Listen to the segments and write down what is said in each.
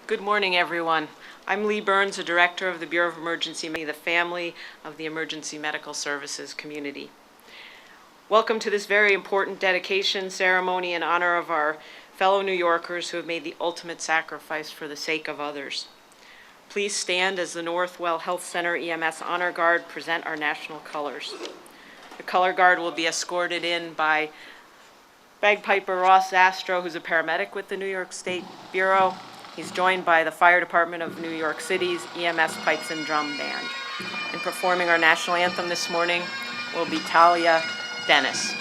Good morning, everyone. I'm Lee Burns, the Director of the Bureau of Emergency Medicine, the family of the Emergency Medical Services community. Welcome to this very important dedication ceremony in honor of our fellow New Yorkers who have made the ultimate sacrifice for the sake of others. Please stand as the Northwell Health Center EMS Honor Guard present our national colors. The color guard will be escorted in by bagpiper Ross Zastro, who's a paramedic with the New York State Bureau. He's joined by the Fire Department of New York City's EMS Pipes and Drum Band. And performing our national anthem this morning will be Talia Dennis.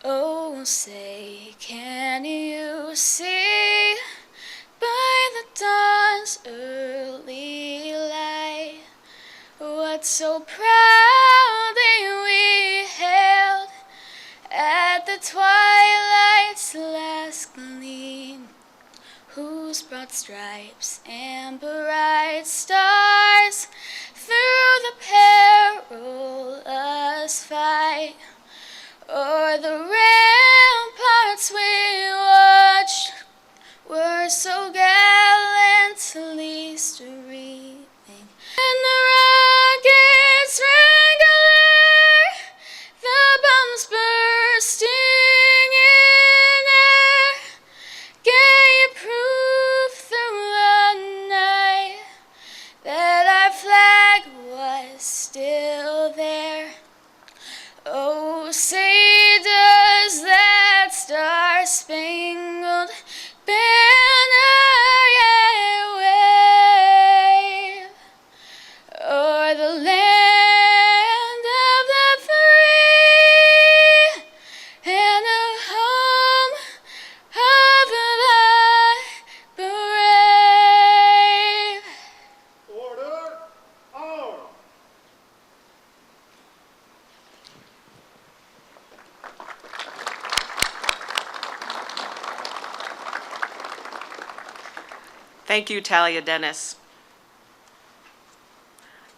Oh, say, can you see by the dawn's early light what so proudly we hailed at the twilight's last gleam, whose broad stripes and bright stars through the perilous fight o'er the ramparts we watched were so gallantly streaming, and the rockets' wrangler, the bombs bursting in air, gave proof through the night that our flag was still there. Oh, say does that star-spangled banner yet wave o'er the land of the free and the home of the brave? Order, arms! Thank you, Talia Dennis.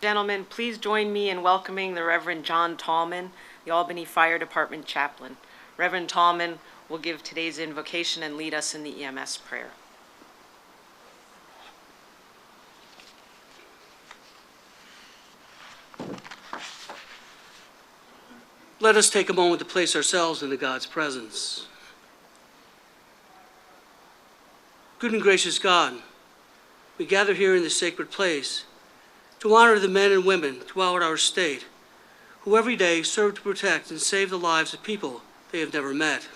Gentlemen, please join me in welcoming the Reverend John Tallman, the Albany Fire Department chaplain. Reverend Tallman will give today's invocation and lead us in the EMS prayer. Let us take a moment to place ourselves into God's presence. Good and gracious God, we gather here in this sacred place to honor the men and women throughout our state who every day serve to protect and save the lives of people they have never met.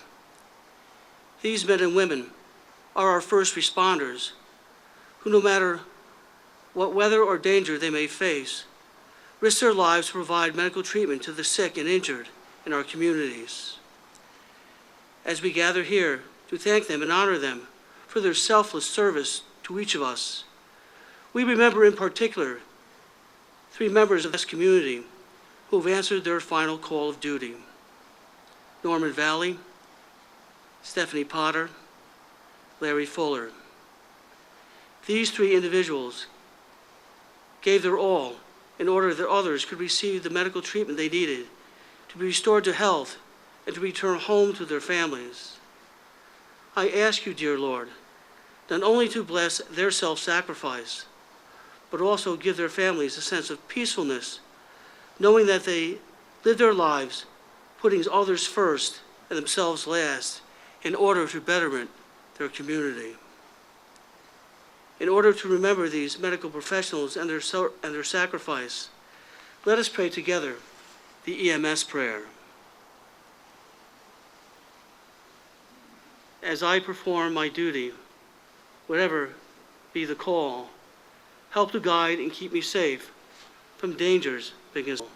These men and women are our first responders who, no matter what weather or danger they may face, risk their lives to provide medical treatment to the sick and injured in our communities. As we gather here to thank them and honor them for their selfless service to each of us. We remember in particular 3 members of this community who have answered their final call of duty: Norman Valle, Stephanie Potter, Larry Fuller. These 3 individuals gave their all in order that others could receive the medical treatment they needed to be restored to health and to return home to their families. I ask you, dear Lord, not only to bless their self-sacrifice, but also give their families a sense of peacefulness, knowing that they live their lives putting others first and themselves last in order to betterment their community. In order to remember these medical professionals and their sacrifice, let us pray together the EMS prayer. As I perform my duty, whatever be the call, help to guide and keep me safe from dangers big and small.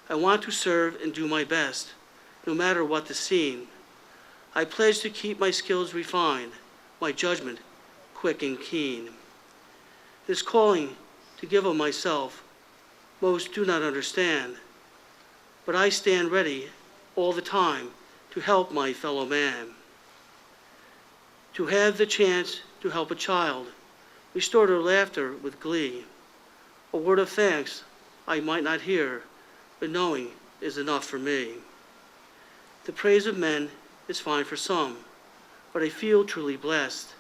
I want to serve and do my best, no matter what the scene. I pledge to keep my skills refined, my judgment quick and keen. This calling to give of myself, most do not understand, but I stand ready all the time to help my fellow man. To have the chance to help a child, restore their laughter with glee, a word of thanks I might not hear, but knowing is enough for me. The praise of men is fine for some, but I feel truly blessed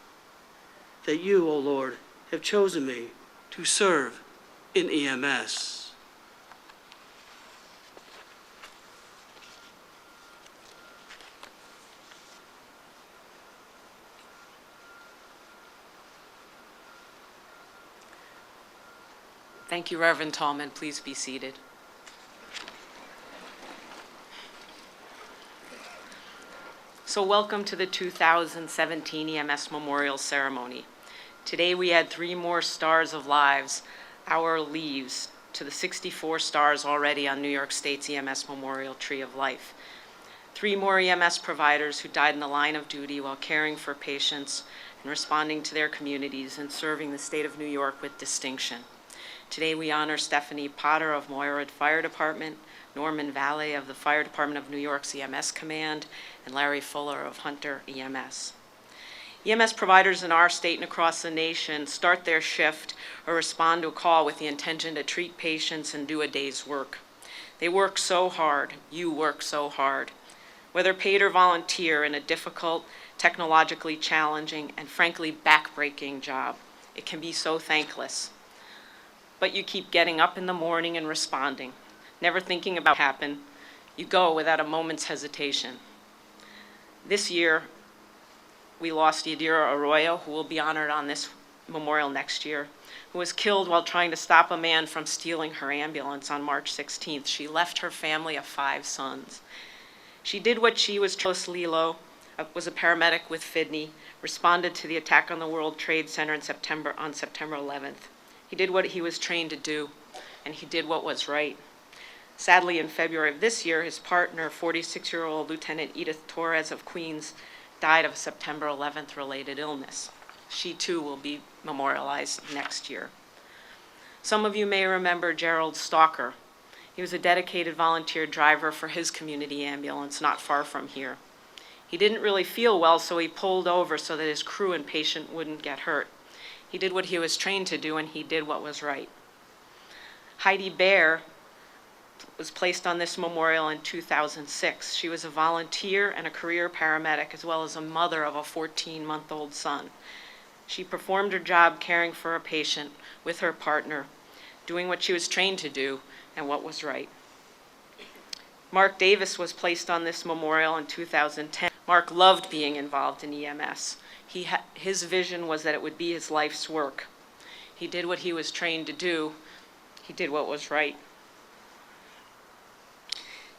that you, O Lord, have chosen me to serve in EMS. Thank you, Reverend Tallman. Please be seated. So welcome to the 2017 EMS Memorial Ceremony. Today we add 3 more stars of lives, our leaves, to the 64 stars already on New York State's EMS Memorial Tree of Life. 3 more EMS providers who died in the line of duty while caring for patients and responding to their communities and serving the state of New York with distinction. Today we honor Stephanie Potter of Moira Fire Department, Norman Valle of the Fire Department of New York's EMS Command, and Larry Fuller of Hunter EMS. EMS providers in our state and across the nation start their shift or respond to a call with the intention to treat patients and do a day's work. They work so hard, you work so hard. Whether paid or volunteer in a difficult, technologically challenging, and frankly backbreaking job, it can be so thankless. But you keep getting up in the morning and responding, never thinking about what happened. You go without a moment's hesitation. This year, we lost Yadira Arroyo, who will be honored on this memorial next year, who was killed while trying to stop a man from stealing her ambulance on March 16th. She left her family of 5 sons. She did what she was trained. Lilo was a paramedic with FDNY, responded to the attack on the World Trade Center on September 11th. He did what he was trained to do, and he did what was right. Sadly, in February of this year, his partner, 46-year-old Lieutenant Edith Torres of Queens, died of a September 11th related illness. She too will be memorialized next year. Some of you may remember Gerald Stalker. He was a dedicated volunteer driver for his community ambulance not far from here. He didn't really feel well, so he pulled over so that his crew and patient wouldn't get hurt. He did what he was trained to do, and he did what was right. Heidi Baer was placed on this memorial in 2006. She was a volunteer and a career paramedic, as well as a mother of a 14-month-old son. She performed her job caring for a patient with her partner, doing what she was trained to do and what was right. Mark Davis was placed on this memorial in 2010. Mark loved being involved in EMS. His vision was that it would be his life's work. He did what he was trained to do. He did what was right.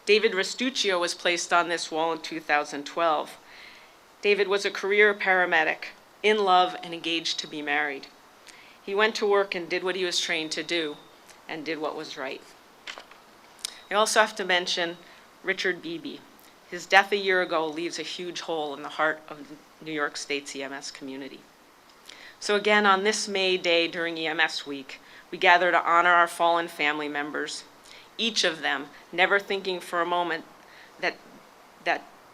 David Restuccio was placed on this wall in 2012. David was a career paramedic, in love and engaged to be married. He went to work and did what he was trained to do and did what was right. I also have to mention Richard Beebe. His death a year ago leaves a huge hole in the heart of New York State's EMS community. So again, on this May Day during EMS Week, we gather to honor our fallen family members, each of them never thinking for a moment that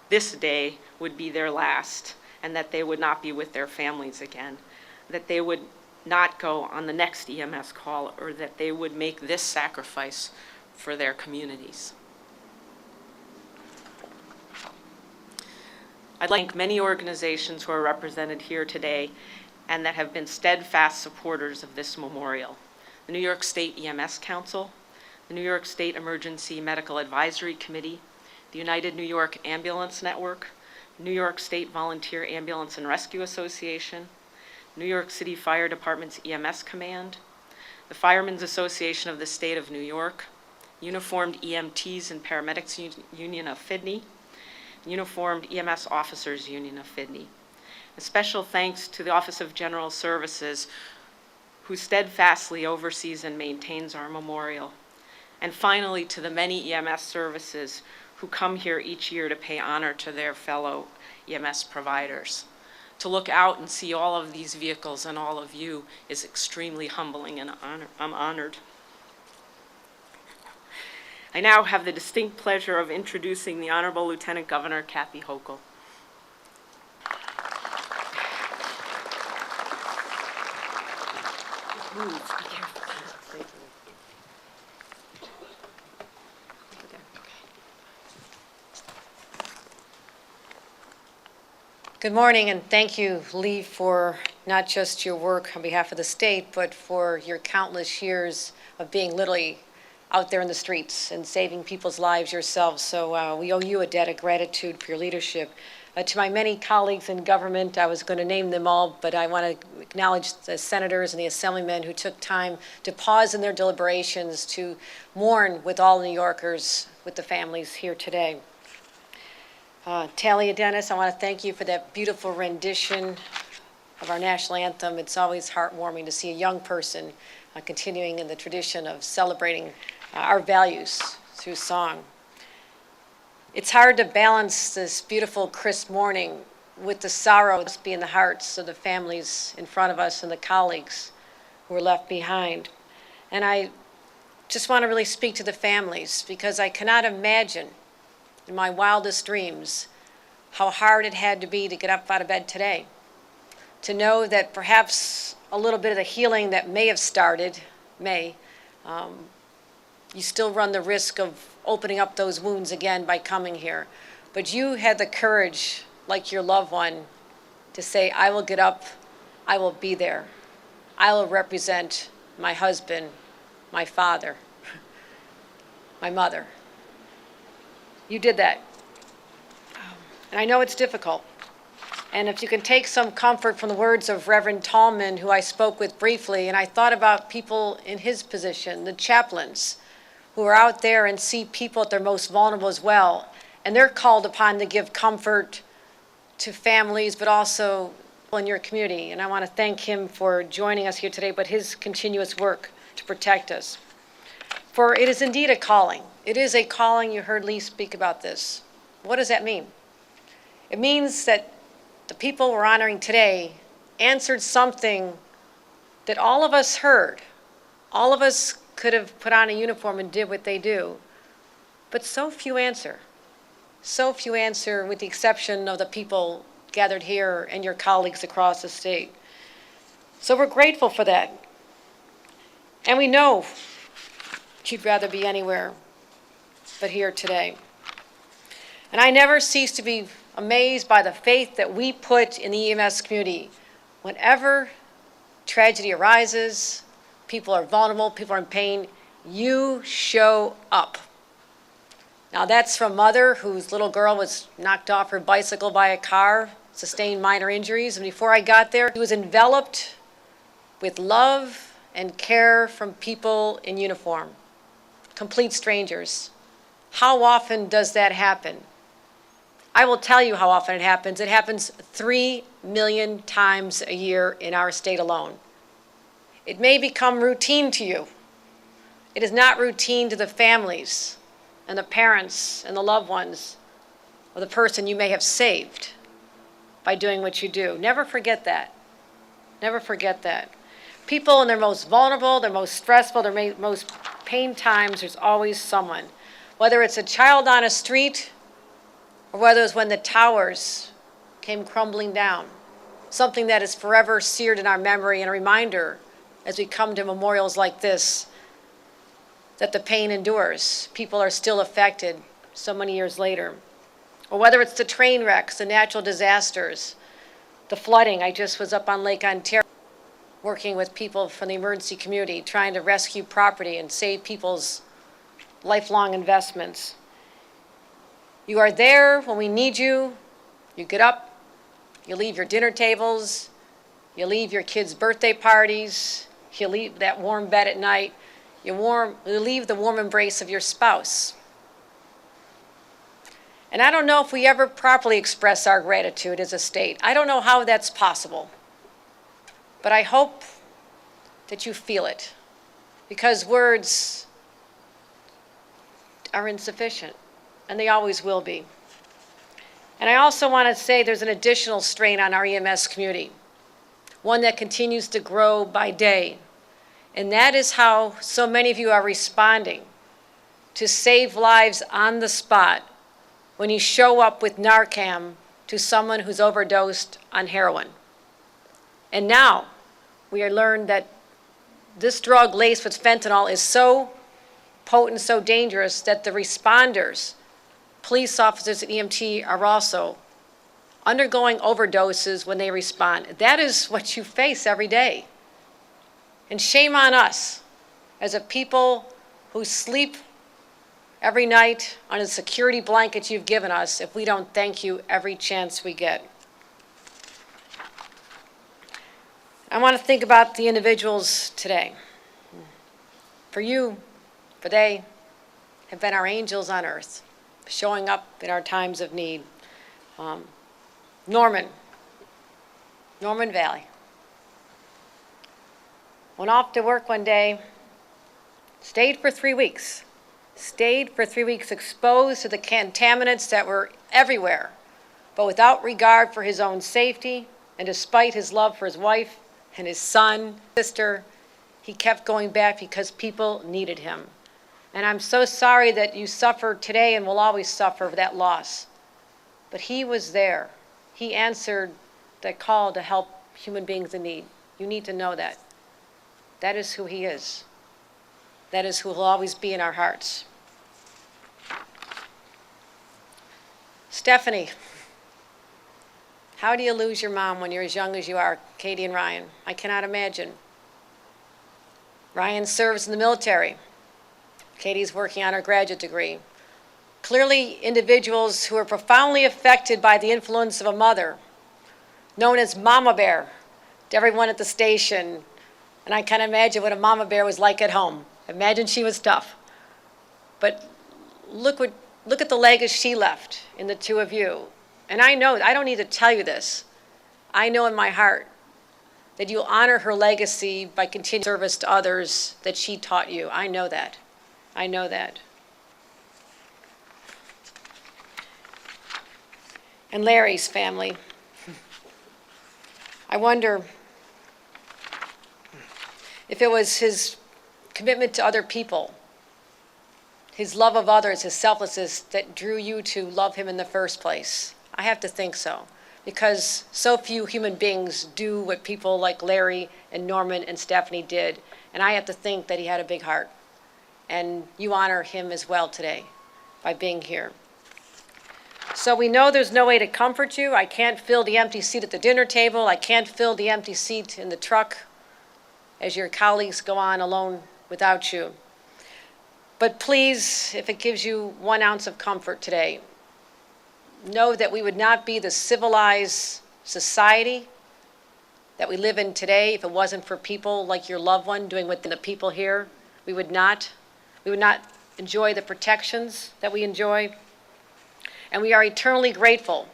this day would be their last, and that they would not be with their families again, that they would not go on the next EMS call, or that they would make this sacrifice for their communities. I'd like to thank many organizations who are represented here today and that have been steadfast supporters of this memorial. The New York State EMS Council, the New York State Emergency Medical Advisory Committee, the United New York Ambulance Network, New York State Volunteer Ambulance and Rescue Association, New York City Fire Department's EMS Command, the Firemen's Association of the State of New York, Uniformed EMTs and Paramedics Union of Fidney, Uniformed EMS Officers Union of Fidney. A special thanks to the Office of General Services, who steadfastly oversees and maintains our memorial. And finally, to the many EMS services who come here each year to pay honor to their fellow EMS providers. To look out and see all of these vehicles and all of you is extremely humbling, and I'm honored. I now have the distinct pleasure of introducing the Honorable Lieutenant Governor Kathy Hochul. Move, be careful. Thank you. Over there, okay. Good morning, and thank you, Lee, for not just your work on behalf of the state, but for your countless years of being literally out there in the streets and saving people's lives yourself. So we owe you a debt of gratitude for your leadership. To my many colleagues in government, I was going to name them all, but I want to acknowledge the senators and the assemblymen who took time to pause in their deliberations to mourn with all New Yorkers, with the families here today. Talia Dennis, I want to thank you for that beautiful rendition of our national anthem. It's always heartwarming to see a young person continuing in the tradition of celebrating our values through song. It's hard to balance this beautiful, crisp morning with the sorrow that's be in the hearts of the families in front of us and the colleagues who were left behind. And I just want to really speak to the families, because I cannot imagine in my wildest dreams how hard it had to be to get up out of bed today, to know that perhaps a little bit of the healing that may have started, you still run the risk of opening up those wounds again by coming here. But you had the courage, like your loved one, to say, I will get up, I will be there. I will represent my husband, my father, my mother. You did that. And I know it's difficult. And if you can take some comfort from the words of Reverend Tallman, who I spoke with briefly, and I thought about people in his position, the chaplains, who are out there and see people at their most vulnerable as well. And they're called upon to give comfort to families, but also in your community. And I want to thank him for joining us here today, but his continuous work to protect us. For it is indeed a calling. It is a calling. You heard Lee speak about this. What does that mean? It means that the people we're honoring today answered something that all of us heard. All of us could have put on a uniform and did what they do. But so few answer. So few answer, with the exception of the people gathered here and your colleagues across the state. So we're grateful for that. And we know you'd rather be anywhere but here today. And I never cease to be amazed by the faith that we put in the EMS community. Whenever tragedy arises, people are vulnerable, people are in pain, you show up. Now that's from mother whose little girl was knocked off her bicycle by a car, sustained minor injuries, and before I got there, she was enveloped with love and care from people in uniform, complete strangers. How often does that happen? I will tell you how often it happens. It happens 3 million times a year in our state alone. It may become routine to you. It is not routine to the families and the parents and the loved ones of the person you may have saved by doing what you do. Never forget that. Never forget that. People in their most vulnerable, their most stressful, their most pain times, there's always someone. Whether it's a child on a street or whether it's when the towers came crumbling down. Something that is forever seared in our memory and a reminder as we come to memorials like this that the pain endures. People are still affected so many years later. Or whether it's the train wrecks, the natural disasters, the flooding. I just was up on Lake Ontario working with people from the emergency community, trying to rescue property and save people's lifelong investments. You are there when we need you. You get up, you leave your dinner tables, you leave your kids' birthday parties, you leave that warm bed at night, you leave the warm embrace of your spouse. And I don't know if we ever properly express our gratitude as a state. I don't know how that's possible. But I hope that you feel it, because words are insufficient, and they always will be. And I also want to say there's an additional strain on our EMS community, one that continues to grow by day. And that is how so many of you are responding to save lives on the spot when you show up with Narcan to someone who's overdosed on heroin. And now we are learned that this drug laced with fentanyl is so potent, so dangerous that the responders, police officers and EMT, are also undergoing overdoses when they respond. That is what you face every day. And shame on us as a people who sleep every night on the security blanket you've given us if we don't thank you every chance we get. I want to think about the individuals today. For you, for they have been our angels on earth, showing up in our times of need. Norman Valley. Went off to work one day, stayed for 3 weeks. Stayed for 3 weeks exposed to the contaminants that were everywhere, but without regard for his own safety, and despite his love for his wife and his son, sister, he kept going back because people needed him. And I'm so sorry that you suffered today and will always suffer that loss. But he was there. He answered the call to help human beings in need. You need to know that. That is who he is. That is who will always be in our hearts. Stephanie, how do you lose your mom when you're as young as you are, Katie and Ryan? I cannot imagine. Ryan serves in the military. Katie's working on her graduate degree. Clearly individuals who are profoundly affected by the influence of a mother, known as Mama Bear, to everyone at the station. And I can't imagine what a Mama Bear was like at home. Imagine she was tough. But look at the legacy she left in the two of you. And I know, I don't need to tell you this. I know in my heart that you'll honor her legacy by continuing service to others that she taught you. I know that. I know that. And Larry's family. I wonder if it was his commitment to other people, his love of others, his selflessness that drew you to love him in the first place. I have to think so, because so few human beings do what people like Larry and Norman and Stephanie did, and I have to think that he had a big heart. And you honor him as well today by being here. So we know there's no way to comfort you. I can't fill the empty seat at the dinner table. I can't fill the empty seat in the truck as your colleagues go on alone without you. But please, if it gives you 1 ounce of comfort today, know that we would not be the civilized society that we live in today if it wasn't for people like your loved one doing what the people here. We would not enjoy the protections that we enjoy. And we are eternally grateful.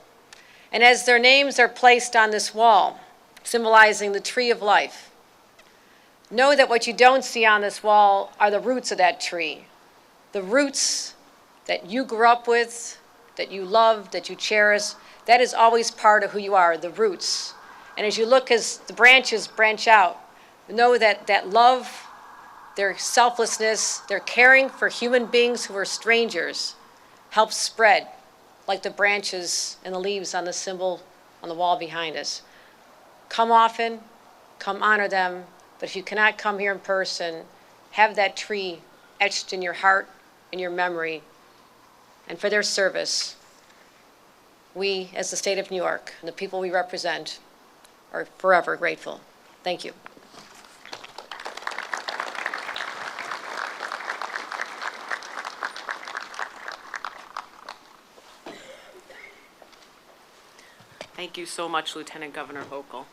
And as their names are placed on this wall, symbolizing the tree of life, know that what you don't see on this wall are the roots of that tree. The roots that you grew up with, that you love, that you cherish. That is always part of who you are, the roots. And as you look, as the branches branch out, know that that love, their selflessness, their caring for human beings who are strangers helps spread like the branches and the leaves on the symbol on the wall behind us. Come often, come honor them, but if you cannot come here in person, have that tree etched in your heart, in your memory, and for their service, we, as the state of New York, and the people we represent, are forever grateful. Thank you. Thank you so much, Lieutenant Governor Hochul.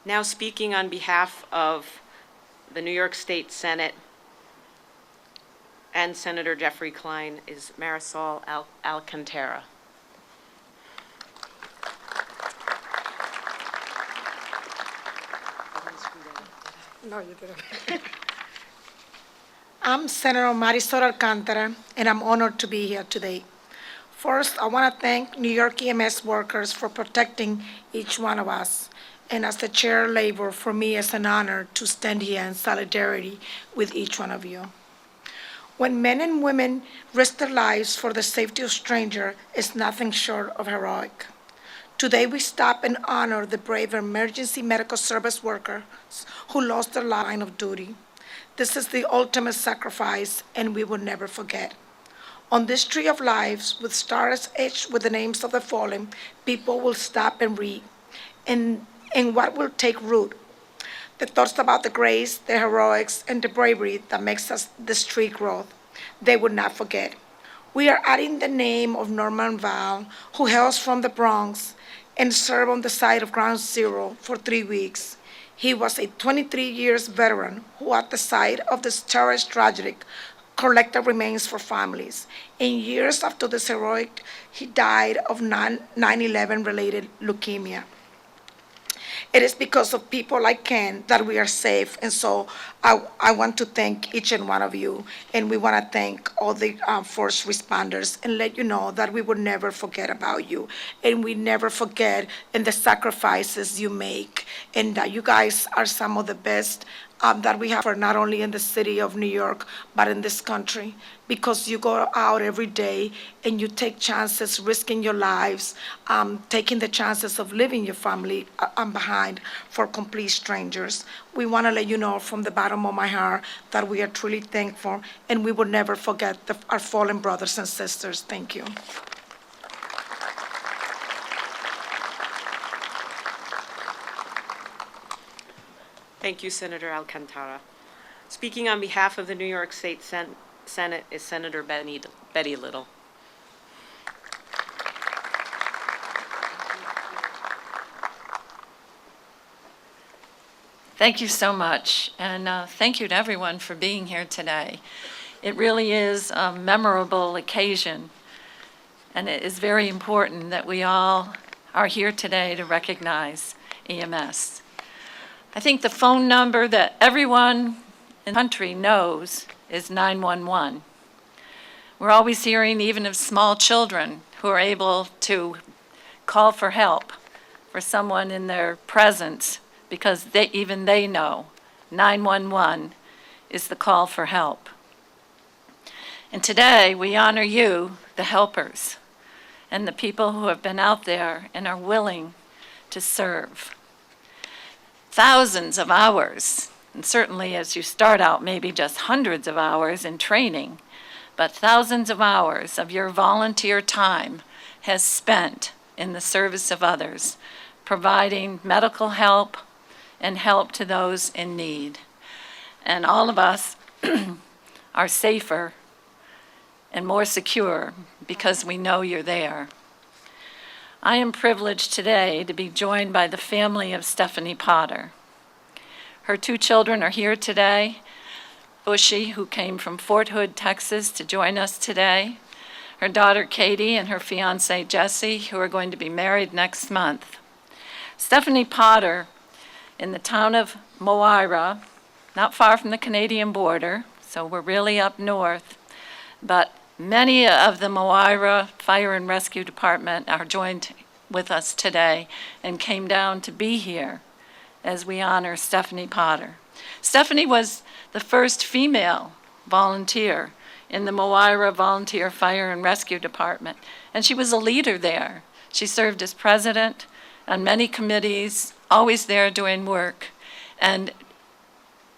Now speaking on behalf of the New York State Senate and Senator Jeffrey Klein is Marisol Alcantara. No, you didn't. I'm Senator Marisol Alcantara, and I'm honored to be here today. First, I want to thank New York EMS workers for protecting each one of us. And as the Chair of Labor, for me it's an honor to stand here in solidarity with each one of you. When men and women risk their lives for the safety of strangers, it's nothing short of heroic. Today we stop and honor the brave emergency medical service workers who lost their line of duty. This is the ultimate sacrifice, and we will never forget. On this tree of lives, with stars etched with the names of the fallen, people will stop and read. And what will take root? The thoughts about the grace, the heroics, and the bravery that makes us this tree grow. They will not forget. We are adding the name of Norman Valle, who hails from the Bronx and served on the site of Ground Zero for 3 weeks. He was a 23 years veteran who, at the site of this terrorist tragedy, collected remains for families. In years after this heroic, he died of 9/11 related leukemia. It is because of people like Ken that we are safe, and so I want to thank each and one of you, and we want to thank all the first responders and let you know that we will never forget about you, and we never forget in the sacrifices you make, and that you guys are some of the best that we have for not only in the city of New York, but in this country, because you go out every day and you take chances, risking your lives, taking the chances of leaving your family behind for complete strangers. We want to let you know from the bottom of my heart that we are truly thankful, and we will never forget our fallen brothers and sisters. Thank you. Thank you, Senator Alcantara. Speaking on behalf of the New York State Senate is Senator Betty Little. Thank you so much, and thank you to everyone for being here today. It really is a memorable occasion, and it is very important that we all are here today to recognize EMS. I think the phone number that everyone in the country knows is 911. We're always hearing even of small children who are able to call for help for someone in their presence because even they know 911 is the call for help. And today we honor you, the helpers, and the people who have been out there and are willing to serve. Thousands of hours, and certainly as you start out, maybe just hundreds of hours in training, but thousands of hours of your volunteer time has spent in the service of others, providing medical help and help to those in need. And all of us are safer and more secure because we know you're there. I am privileged today to be joined by the family of Stephanie Potter. Her 2 children are here today. Bushy, who came from Fort Hood, Texas, to join us today. Her daughter Katie and her fiance Jesse, who are going to be married next month. Stephanie Potter, in the town of Moira, not far from the Canadian border, so we're really up north, but Many of the Moira Fire and Rescue Department are joined with us today and came down to be here as we honor Stephanie Potter. Stephanie was the first female volunteer in the Moira Volunteer Fire and Rescue Department, and she was a leader there. She served as president on many committees, always there doing work, and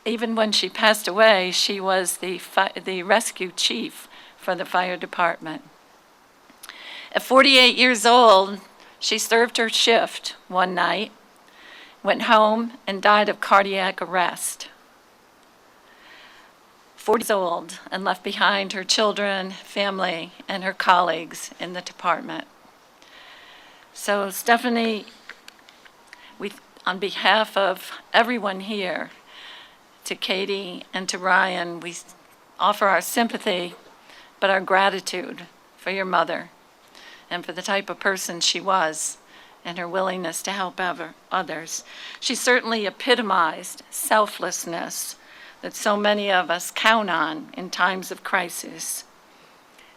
even when she passed away, she was the rescue chief for the fire department. At 48 years old, she served her shift one night, went home, and died of cardiac arrest. 40 years old, and left behind her children, family, and her colleagues in the department. So Stephanie, on behalf of everyone here, to Katie and to Ryan, we offer our sympathy, but our gratitude for your mother and for the type of person she was and her willingness to help others. She certainly epitomized selflessness that so many of us count on in times of crisis.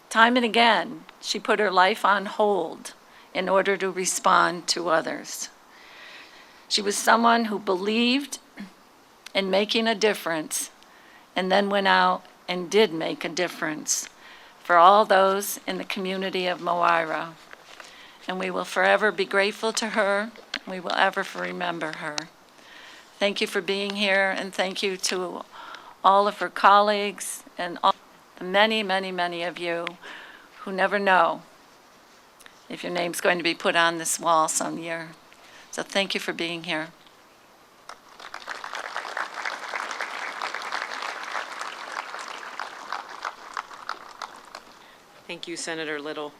Time and again, she put her life on hold in order to respond to others. She was someone who believed in making a difference and then went out and did make a difference for all those in the community of Moira. And we will forever be grateful to her. We will ever remember her. Thank you for being here, and thank you to all of her colleagues and all the many, many, many of you who never know if your name's going to be put on this wall some year. So thank you for being here. Thank you, Senator Little.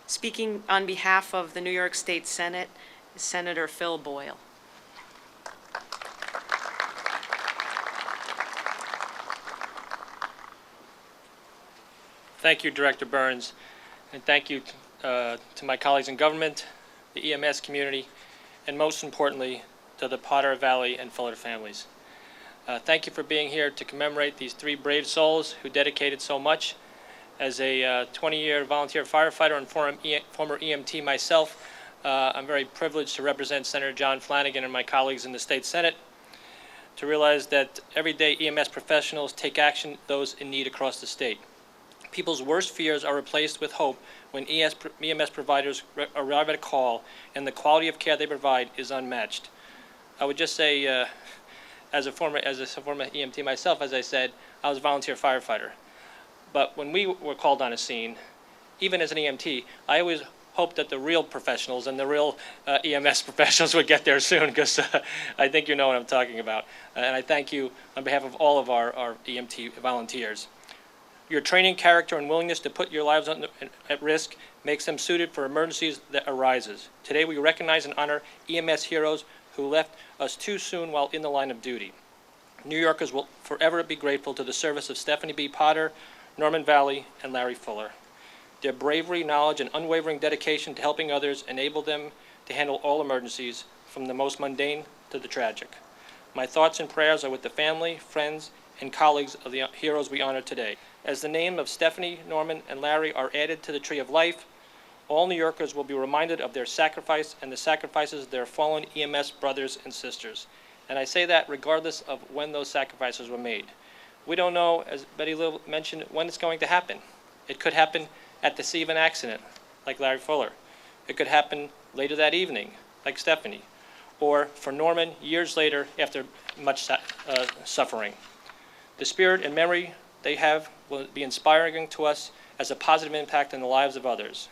Speaking on behalf of the New York State Senate is Senator Phil Boyle. Thank you, Director Burns, and thank you to my colleagues in government, the EMS community, and most importantly, to the Potter, Valley, and Fuller families. Thank you for being here to commemorate these three brave souls who dedicated so much. As a 20-year volunteer firefighter and former EMT myself, I'm very privileged to represent Senator John Flanagan and my colleagues in the State Senate to realize that every day EMS professionals take action those in need across the state. People's worst fears are replaced with hope when EMS providers arrive at a call and the quality of care they provide is unmatched. I would just say, as a former EMT myself, as I said, I was a volunteer firefighter. But when we were called on a scene, even as an EMT, I always hoped that the real professionals and the real EMS professionals would get there soon, because I think you know what I'm talking about. And I thank you on behalf of all of our EMT volunteers. Your training, character, and willingness to put your lives at risk makes them suited for emergencies that arises. Today we recognize and honor EMS heroes who left us too soon while in the line of duty. New Yorkers will forever be grateful to the service of Stephanie B. Potter, Norman Valley, and Larry Fuller. Their bravery, knowledge, and unwavering dedication to helping others enabled them to handle all emergencies, from the most mundane to the tragic. My thoughts and prayers are with the family, friends, and colleagues of the heroes we honor today. As the name of Stephanie, Norman, and Larry are added to the Tree of Life, all New Yorkers will be reminded of their sacrifice and the sacrifices of their fallen EMS brothers and sisters. And I say that regardless of when those sacrifices were made. We don't know, as Betty Little mentioned, when it's going to happen. It could happen at the scene of an accident, like Larry Fuller. It could happen later that evening, like Stephanie. Or for Norman, years later, after much suffering. The spirit and memory they have will be inspiring to us as a positive impact on the lives of others.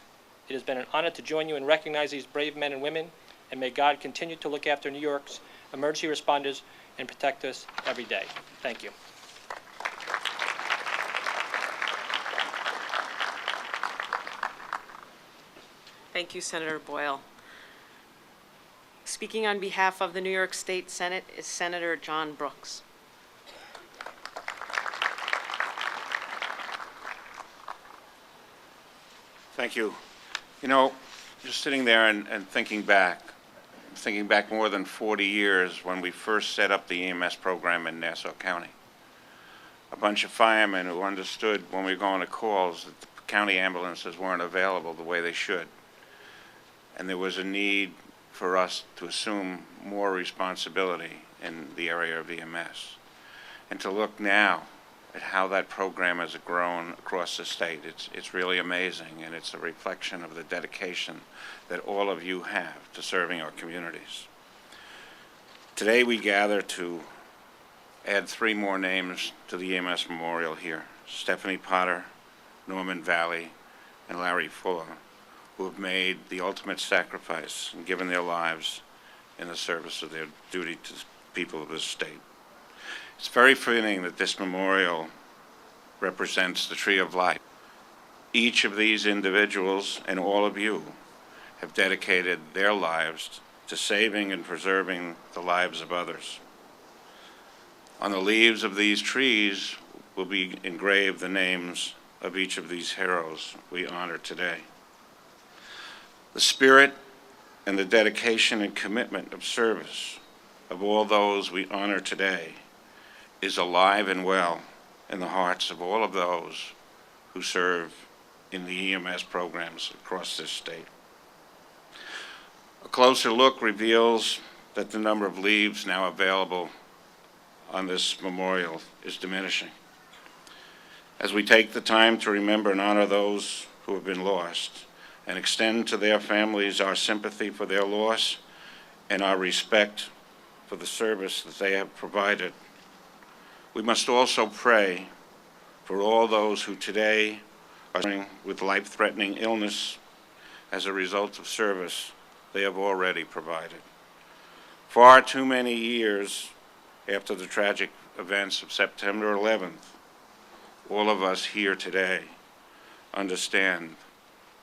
It has been an honor to join you and recognize these brave men and women, and may God continue to look after New York's emergency responders and protect us every day. Thank you. Thank you, Senator Boyle. Speaking on behalf of the New York State Senate is Senator John Brooks. Thank you. You know, just sitting there and thinking back more than 40 years when we first set up the EMS program in Nassau County. a bunch of firemen who understood when we were going to calls that the county ambulances weren't available the way they should. And there was a need for us to assume more responsibility in the area of EMS. And to look now at how that program has grown across the state, it's really amazing, and it's a reflection of the dedication that all of you have to serving our communities. Today we gather to add 3 more names to the EMS memorial here: Stephanie Potter, Norman Valley, and Larry Fuller, who have made the ultimate sacrifice and given their lives in the service of their duty to the people of this state. It's very fitting that this memorial represents the tree of life. Each of these individuals and all of you have dedicated their lives to saving and preserving the lives of others. On the leaves of these trees will be engraved the names of each of these heroes we honor today. The spirit and the dedication and commitment of service of all those we honor today is alive and well in the hearts of all of those who serve in the EMS programs across this state. A closer look reveals that the number of leaves now available on this memorial is diminishing. As we take the time to remember and honor those who have been lost and extend to their families our sympathy for their loss and our respect for the service that they have provided, we must also pray for all those who today are suffering with life-threatening illness as a result of service they have already provided. Far too many years after the tragic events of September 11th, all of us here today understand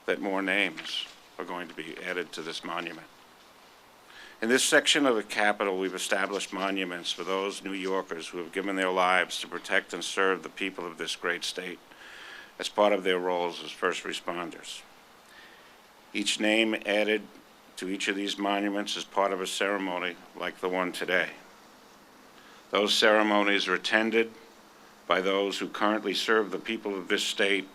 that more names are going to be added to this monument. In this section of the Capitol, we've established monuments for those New Yorkers who have given their lives to protect and serve the people of this great state as part of their roles as first responders. Each name added to each of these monuments is part of a ceremony like the one today. Those ceremonies are attended by those who currently serve the people of this state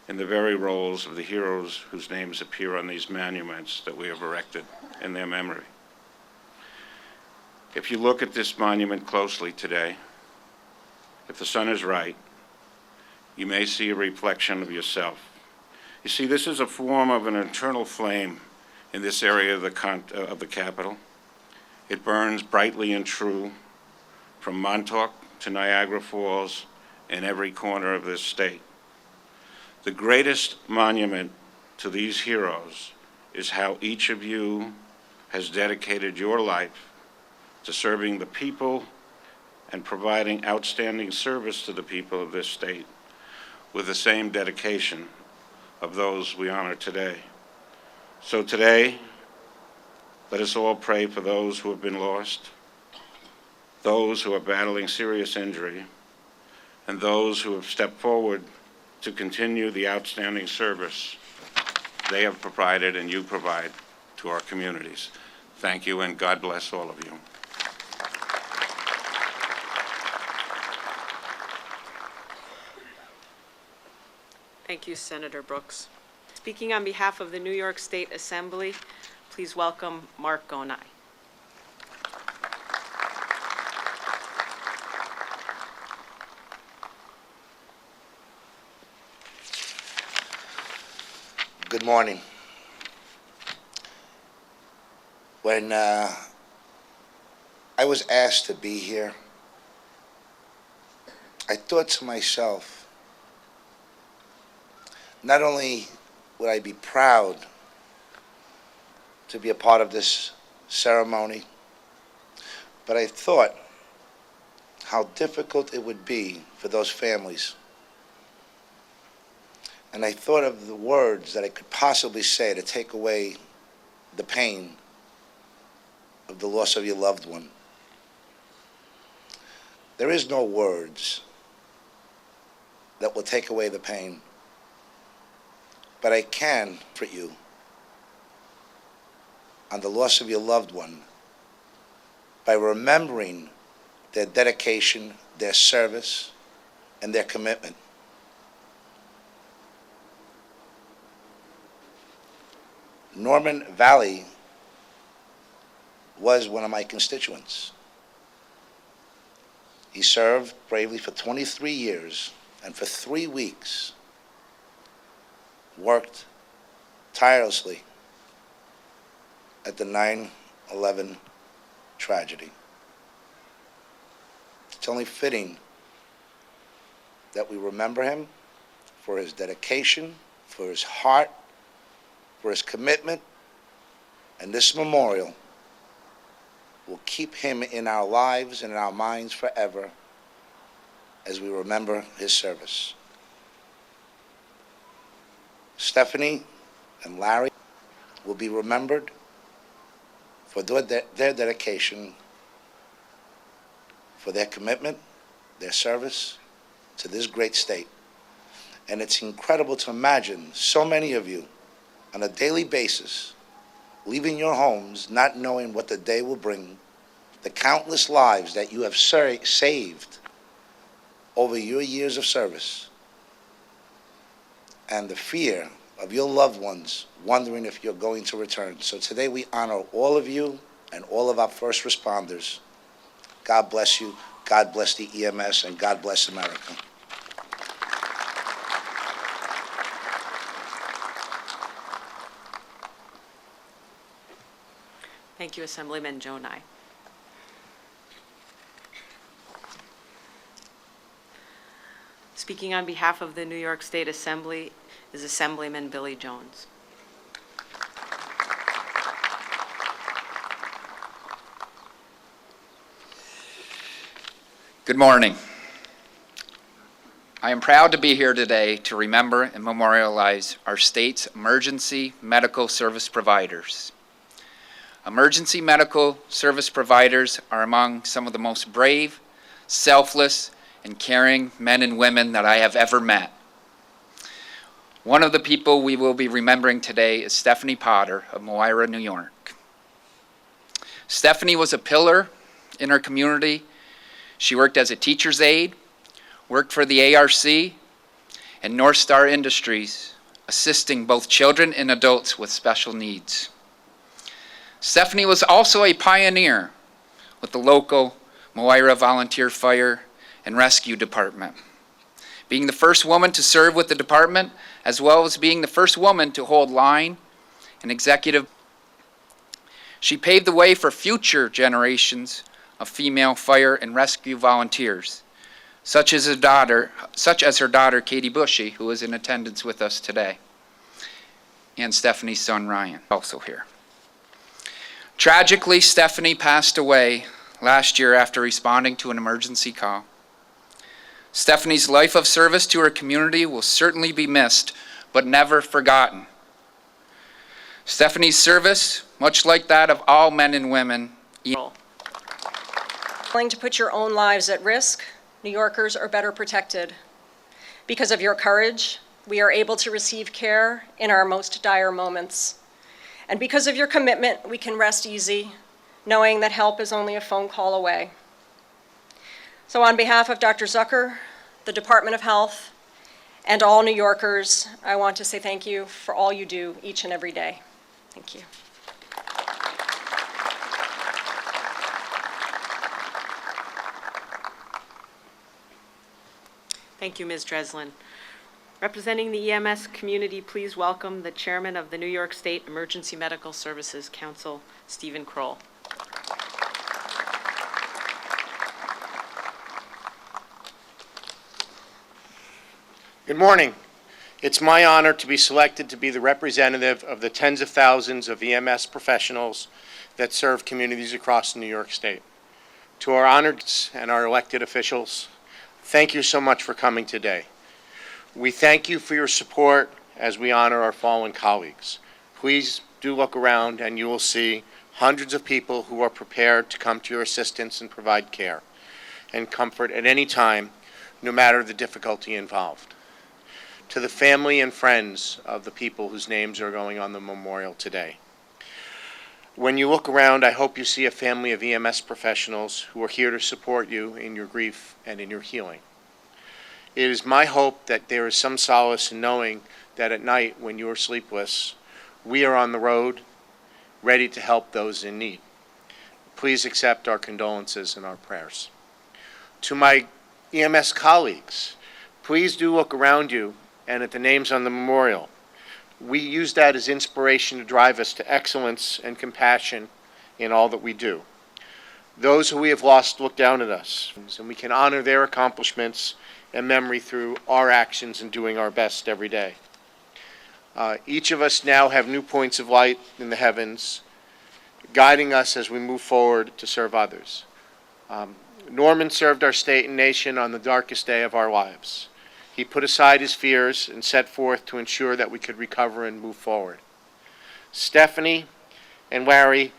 in the very roles of the heroes whose names appear on these monuments that we have erected in their memory. If you look at this monument closely today, if the sun is right, you may see a reflection of yourself. You see, this is a form of an eternal flame in this area of the Capitol. It burns brightly and true from Montauk to Niagara Falls in every corner of this state. The greatest monument to these heroes is how each of you has dedicated your life to serving the people and providing outstanding service to the people of this state with the same dedication of those we honor today. So today, let us all pray for those who have been lost, those who are battling serious injury, and those who have stepped forward to continue the outstanding service they have provided and you provide to our communities. Thank you, and God bless all of you. Thank you, Senator Brooks. Speaking on behalf of the New York State Assembly, please welcome Mark Gonai. Good morning. When I was asked to be here, I thought to myself, not only would I be proud to be a part of this ceremony, but I thought how difficult it would be for those families. And I thought of the words that I could possibly say to take away the pain of the loss of your loved one. There is no words that will take away the pain, but I can comfort you on the loss of your loved one by remembering their dedication, their service, and their commitment. Norman Valle was one of my constituents. He served bravely for 23 years, and for 3 weeks worked tirelessly at the 9/11 tragedy. It's only fitting that we remember him for his dedication, for his heart, for his commitment, and this memorial will keep him in our lives and in our minds forever as we remember his service. Stephanie and Larry will be remembered for their dedication, for their commitment, their service to this great state. And it's incredible to imagine so many of you on a daily basis leaving your homes not knowing what the day will bring, the countless lives that you have saved over your years of service, and the fear of your loved ones wondering if you're going to return. So today we honor all of you and all of our first responders. God bless you, God bless the EMS, and God bless America. Thank you, Assemblyman Jonai. Speaking on behalf of the New York State Assembly is Assemblyman Billy Jones. Good morning. I am proud to be here today to remember and memorialize our state's emergency medical service providers. Emergency medical service providers are among some of the most brave, selfless, and caring men and women that I have ever met. One of the people we will be remembering today is Stephanie Potter of Moira, New York. Stephanie was a pillar in her community. She worked as a teacher's aide, worked for the ARC, and North Star Industries, assisting both children and adults with special needs. Stephanie was also a pioneer with the local Moira Volunteer Fire and Rescue Department, being the first woman to serve with the department, as well as being the first woman to hold line and executive. She paved the way for future generations of female fire and rescue volunteers, such as her daughter, Katie Bushy, who is in attendance with us today, and Stephanie's son, Ryan, also here. Tragically, Stephanie passed away last year after responding to an emergency call. Stephanie's life of service to her community will certainly be missed, but never forgotten. Stephanie's service, much like that of all men and women, willing to put your own lives at risk, New Yorkers are better protected. Because of your courage, we are able to receive care in our most dire moments. And because of your commitment, we can rest easy, knowing that help is only a phone call away. So on behalf of Dr. Zucker, the Department of Health, and all New Yorkers, I want to say thank you for all you do each and every day. Thank you. Thank you, Ms. Dreslin. Representing the EMS community, please welcome the Chairman of the New York State Emergency Medical Services Council, Stephen Kroll. Good morning. It's my honor to be selected to be the representative of the tens of thousands of EMS professionals that serve communities across New York State. To our honored and our elected officials, thank you so much for coming today. We thank you for your support as we honor our fallen colleagues. Please do look around and you will see hundreds of people who are prepared to come to your assistance and provide care and comfort at any time, no matter the difficulty involved. To the family and friends of the people whose names are going on the memorial today. When you look around, I hope you see a family of EMS professionals who are here to support you in your grief and in your healing. It is my hope that there is some solace in knowing that at night, when you are sleepless, we are on the road, ready to help those in need. Please accept our condolences and our prayers. To my EMS colleagues, please do look around you and at the names on the memorial. We use that as inspiration to drive us to excellence and compassion in all that we do. Those who we have lost look down at us, and we can honor their accomplishments and memory through our actions and doing our best every day. Each of us now have new points of light in the heavens, guiding us as we move forward to serve others. Norman served our state and nation on the darkest day of our lives. He put aside his fears and set forth to ensure that we could recover and move forward. Stephanie and Larry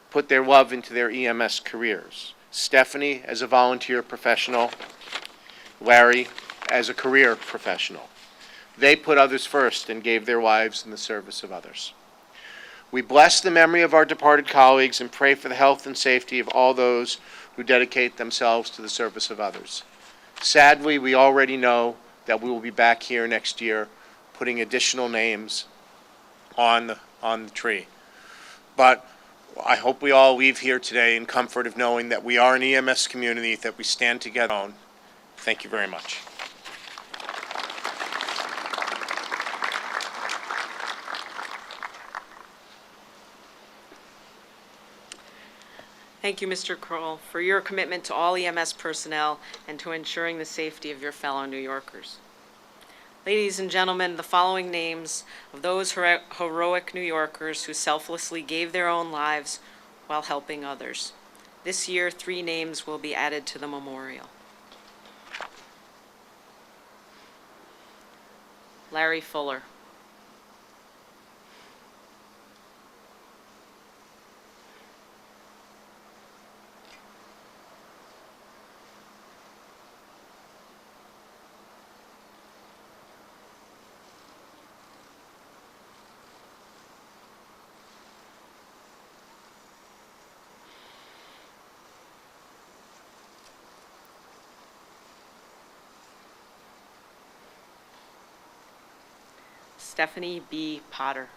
put their love into their EMS careers. Stephanie as a volunteer professional, Larry as a career professional. They put others first and gave their lives in the service of others. We bless the memory of our departed colleagues and pray for the health and safety of all those who dedicate themselves to the service of others. Sadly, we already know that we will be back here next year putting additional names on the tree. But I hope we all leave here today in comfort of knowing that we are an EMS community, that we stand together. Thank you very much. Thank you, Mr. Kroll, for your commitment to all EMS personnel and to ensuring the safety of your fellow New Yorkers. Ladies and gentlemen, the following names of those heroic New Yorkers who selflessly gave their own lives while helping others. This year, 3 names will be added to the memorial. Larry Fuller. Stephanie B. Potter.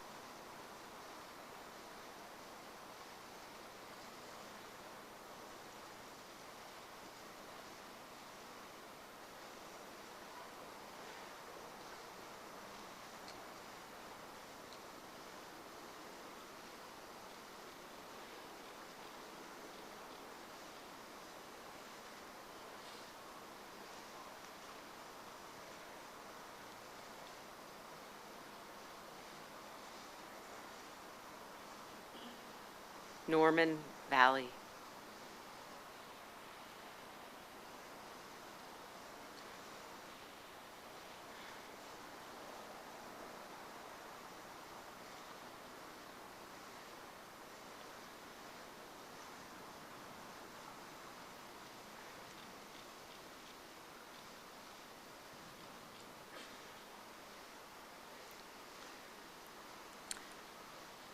Norman Valley.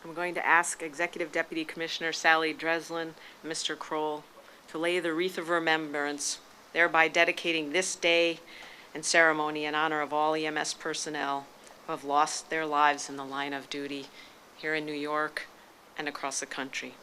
I'm going to ask Executive Deputy Commissioner Sally Dreslin and Mr. Kroll to lay the wreath of remembrance, thereby dedicating this day and ceremony in honor of all EMS personnel who have lost their lives in the line of duty here in New York and across the country.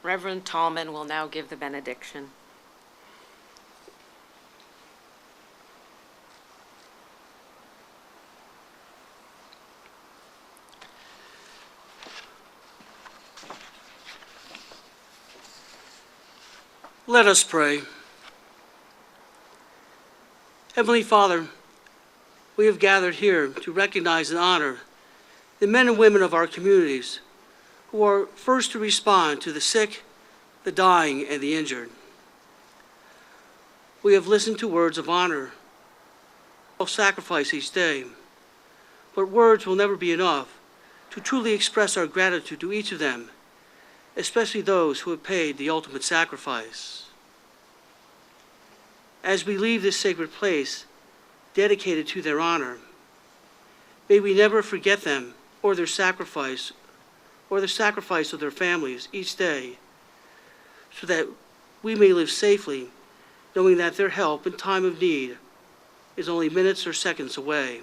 Reverend Tallman will now give the benediction. Let us pray. Heavenly Father, we have gathered here to recognize and honor the men and women of our communities who are first to respond to the sick, the dying, and the injured. We have listened to words of honor, self-sacrifice each day, but words will never be enough to truly express our gratitude to each of them, especially those who have paid the ultimate sacrifice. As we leave this sacred place dedicated to their honor, may we never forget them or their sacrifice of their families each day, so that we may live safely, knowing that their help in time of need is only minutes or seconds away.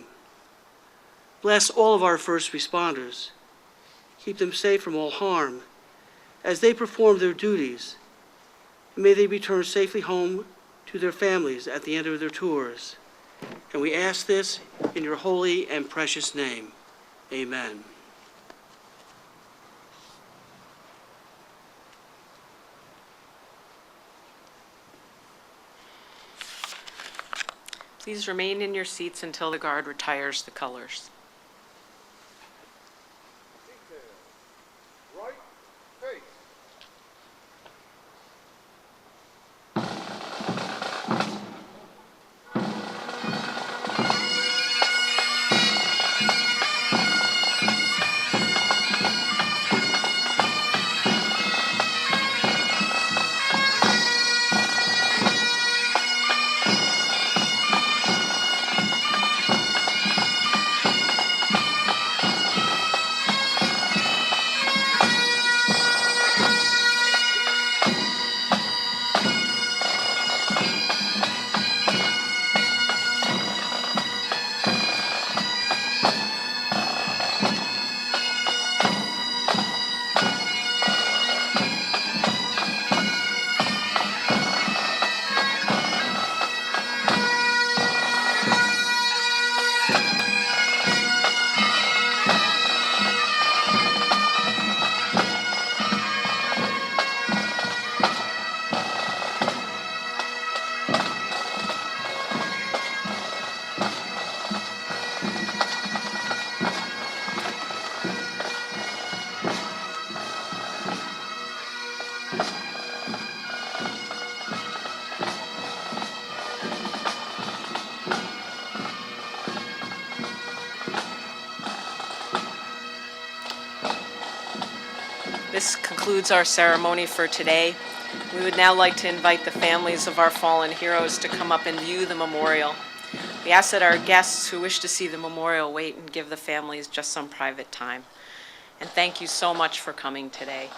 Bless all of our first responders. Keep them safe from all harm as they perform their duties, and may they return safely home to their families at the end of their tours. And we ask this in your holy and precious name. Amen. Please remain in your seats until the guard retires the colors. This concludes our ceremony for today. We would now like to invite the families of our fallen heroes to come up and view the memorial. We ask that our guests who wish to see the memorial wait and give the families just some private time. And thank you so much for coming today.